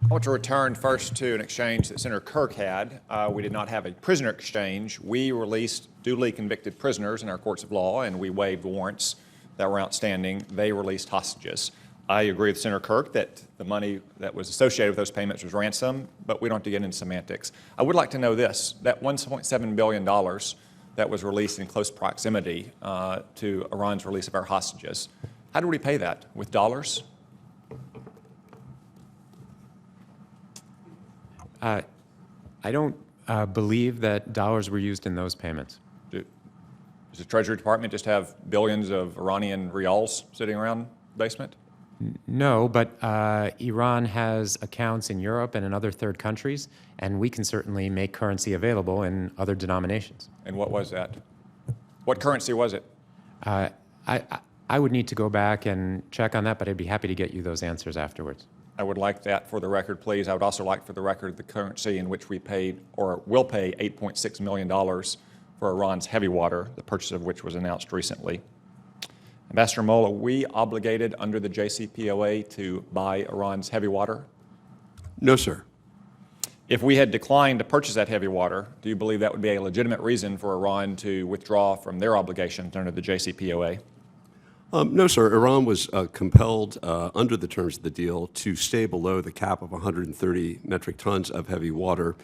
I want to return first to an exchange that Senator Kirk had. We did not have a prisoner exchange. We released duly convicted prisoners in our courts of law, and we waived warrants that were outstanding. They released hostages. I agree with Senator Kirk that the money that was associated with those payments was ransom, but we don't have to get into semantics. I would like to know this, that $1.7 billion that was released in close proximity to Iran's release of our hostages, how did we pay that? With dollars? I don't believe that dollars were used in those payments. Does the Treasury Department just have billions of Iranian rials sitting around the basement? No, but Iran has accounts in Europe and in other third countries, and we can certainly make currency available in other denominations. And what was that? What currency was it? I would need to go back and check on that, but I'd be happy to get you those answers afterwards. I would like that for the record, please. I would also like for the record the currency in which we paid or will pay $8.6 million for Iran's heavy water, the purchase of which was announced recently. Ambassador Moll, are we obligated under the JCPOA to buy Iran's heavy water? No, sir. If we had declined to purchase that heavy water, do you believe that would be a legitimate reason for Iran to withdraw from their obligations under the JCPOA? No, sir. Iran was compelled under the terms of the deal to stay below the cap of 130 metric tons of heavy water.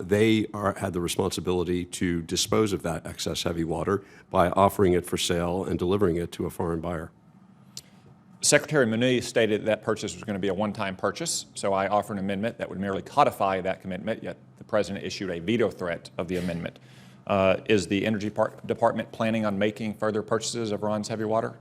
They had the responsibility to dispose of that excess heavy water by offering it for sale and delivering it to a foreign buyer. Secretary Muniz stated that purchase was going to be a one-time purchase, so I offer an amendment that would merely codify that commitment, yet the President issued a veto threat of the amendment. Is the Energy Department planning on making further purchases of Iran's heavy water?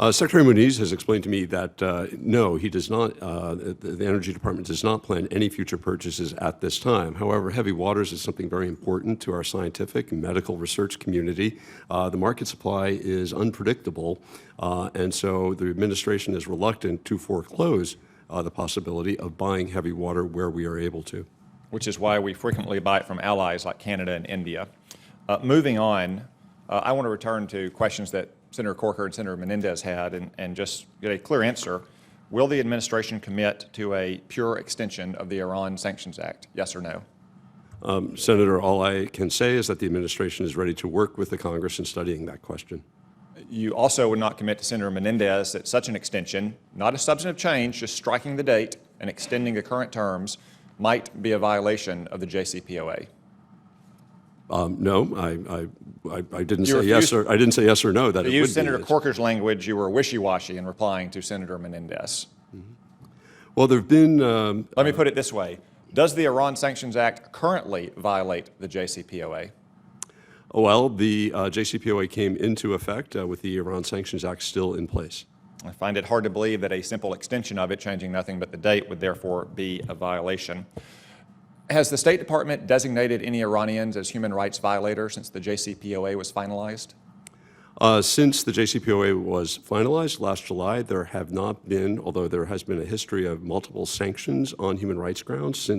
Secretary Muniz has explained to me that no, he does not. The Energy Department does not plan any future purchases at this time. However, heavy waters is something very important to our scientific and medical research community. The market supply is unpredictable, and so the administration is reluctant to foreclose the possibility of buying heavy water where we are able to. Which is why we frequently buy it from allies like Canada and India. Moving on, I want to return to questions that Senator Corker and Senator Menendez had and just get a clear answer. Will the administration commit to a pure extension of the Iran Sanctions Act, yes or no? Senator, all I can say is that the administration is ready to work with the Congress in studying that question. You also would not commit to Senator Menendez that such an extension, not a substantive change, just striking the date and extending the current terms, might be a violation of the JCPOA. No, I didn't say yes or I didn't say yes or no. That it would be. You used Senator Corker's language. You were wishy-washy in replying to Senator Menendez. Mm-hmm. Well, there have been. Let me put it this way: does the Iran Sanctions Act currently violate the JCPOA? Well, the JCPOA came into effect with the Iran Sanctions Act still in place. I find it hard to believe that a simple extension of it, changing nothing but the date, would therefore be a violation. Has the State Department designated any Iranians as human rights violators since the JCPOA was finalized? Since the JCPOA was finalized last July, there have not been, although there has been a history of multiple sanctions on human rights grounds,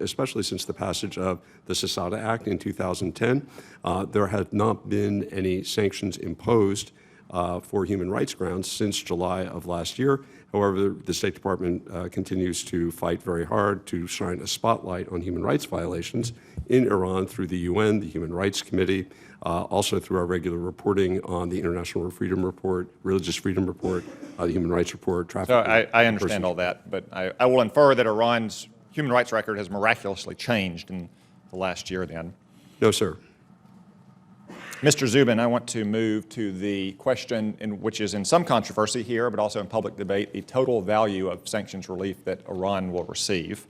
especially since the passage of the CISADA Act in 2010, there have not been any sanctions imposed for human rights grounds since July of last year. However, the State Department continues to fight very hard to shine a spotlight on human rights violations in Iran through the UN, the Human Rights Committee, also through our regular reporting on the International Freedom Report, Religious Freedom Report, the Human Rights Report, trafficking. So I understand all that, but I will infer that Iran's human rights record has miraculously changed in the last year then. No, sir. Mr. Zubin, I want to move to the question which is in some controversy here, but also in public debate, the total value of sanctions relief that Iran will receive.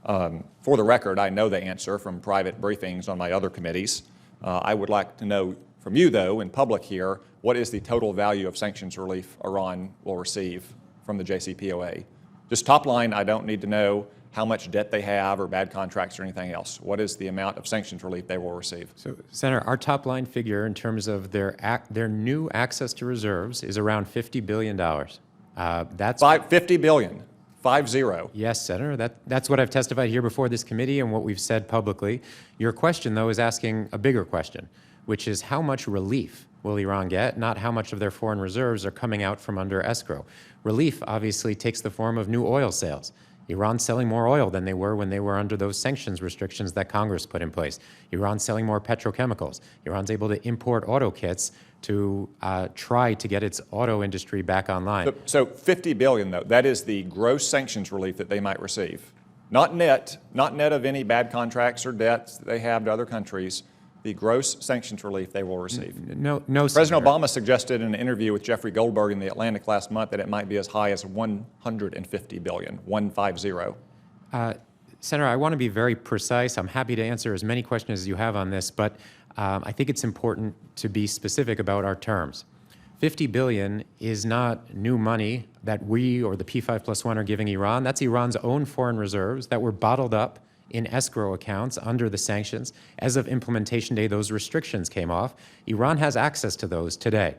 For the record, I know the answer from private briefings on my other committees. I would like to know from you, though, in public here, what is the total value of sanctions relief Iran will receive from the JCPOA? Just top line, I don't need to know how much debt they have or bad contracts or anything else. What is the amount of sanctions relief they will receive? So, Senator, our top line figure in terms of their new access to reserves is around $50 billion. That's $50 billion, 5-0. Yes, Senator. That's what I've testified here before this committee and what we've said publicly. Your question, though, is asking a bigger question, which is how much relief will Iran get, not how much of their foreign reserves are coming out from under escrow. Relief obviously takes the form of new oil sales. Iran's selling more oil than they were when they were under those sanctions restrictions that Congress put in place. Iran's selling more petrochemicals. Iran's able to import auto kits to try to get its auto industry back online. So $50 billion, though, that is the gross sanctions relief that they might receive. Not net of any bad contracts or debts that they have to other countries. The gross sanctions relief they will receive. No, President Senator. Obama suggested in an interview with Jeffrey Goldberg in The Atlantic last month that it might be as high as $150 billion, 150. Senator, I want to be very precise. I'm happy to answer as many questions as you have on this, but I think it's important to be specific about our terms. $50 billion is not new money that we or the P5+1 are giving Iran. That's Iran's own foreign reserves that were bottled up in escrow accounts under the sanctions. As of implementation day, those restrictions came off. Iran has access to those today.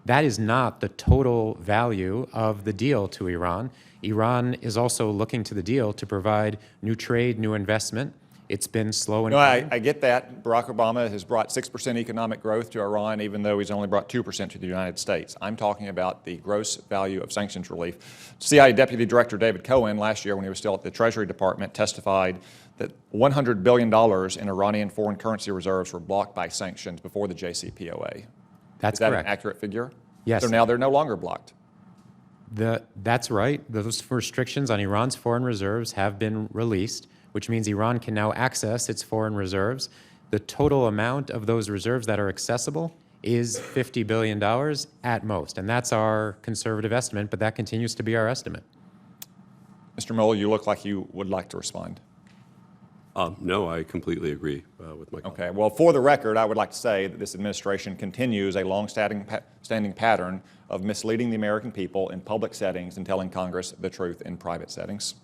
That is not the total value of the deal to Iran. Iran is also looking to the deal to provide new trade, new investment. It's been slow and No, I get that. Barack Obama has brought 6% economic growth to Iran, even though he's only brought 2% to the United States. I'm talking about the gross value of sanctions relief. CIA Deputy Director David Cohen, last year when he was still at the Treasury Department, testified that $100 billion in Iranian foreign currency reserves were blocked by sanctions before the JCPOA. That's Is that correct. an accurate figure? Yes. So now they're no longer blocked. That's right. Those restrictions on Iran's foreign reserves have been released, which means Iran can now access its foreign reserves. The total amount of those reserves that are accessible is $50 billion at most. And that's our conservative estimate, but that continues to be our estimate. Mr. Mueller, you look like you would like to respond. No, I completely agree with my colleague. Okay, well, for the record, I would like to say that this administration continues a long-standing pattern of misleading the American people in public settings and telling Congress the truth in private settings.